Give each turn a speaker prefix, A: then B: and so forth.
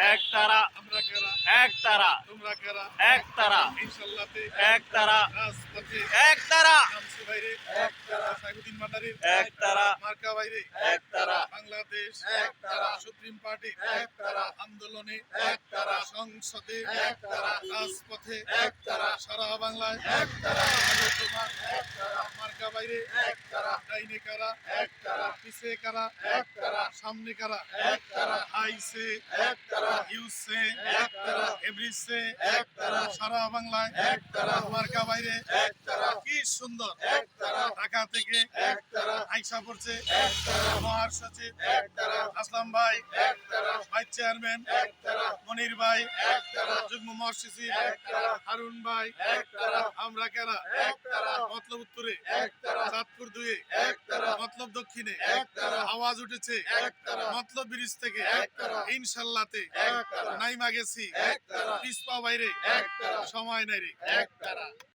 A: একতারা
B: আমরা কারা
A: একতারা
B: তোমরা কারা
A: একতারা
B: ইনশাআল্লাহতে
A: একতারা
B: রাজপথে
A: একতারা
B: শামসু ভাইরে একতারা সাইফুদ্দিন ভান্ডারীর
A: একতারা
B: মার্কা ভাইরে
A: একতারা
B: বাংলাদেশ
A: একতারা
B: সুপ্রিম পার্টি
A: একতারা
B: আন্দোলনে
A: একতারা
B: সংসদে
A: একতারা
B: রাজপথে
A: একতারা
B: সারা বাংলায়
A: একতারা
B: তোমার
A: একতারা
B: মার্কা বাইরে
A: একতারা
B: ডাইনে কারা
A: একতারা
B: পিছে কারা
A: একতারা
B: সামনে কারা
A: একতারা
B: আইসে
A: একতারা
B: ইউসে
A: একতারা
B: এভরিসে
A: একতারা
B: সারা বাংলায়
A: একতারা
B: মার্কা বাইরে
A: একতারা
B: কি সুন্দর
A: একতারা
B: ঢাকা থেকে
A: একতারা
B: আইসা পড়ছে
A: একতারা
B: মহার সচিব
A: একতারা
B: আসলাম ভাই
A: একতারা
B: ভাইস চেয়ারম্যান
A: একতারা
B: মনির ভাই
A: একতারা
B: যুগ্ম মহাসচিব
A: একতারা
B: হারুন ভাই
A: একতারা
B: আমরা কারা
A: একতারা
B: মতলব উত্তরে
A: একতারা
B: চাঁদপুর দুয়ে
A: একতারা
B: মতলব দক্ষিণে
A: একতারা
B: আওয়াজ উঠেছে
A: একতারা
B: মতলব ব্রিজ থেকে
A: একতারা
B: ইনশাল্লাহতে
A: একতারা
B: নাইমা গেছি
A: একতারা
B: পিছপা বাইরে
A: একতারা
B: সময় নাই রে
A: একতারা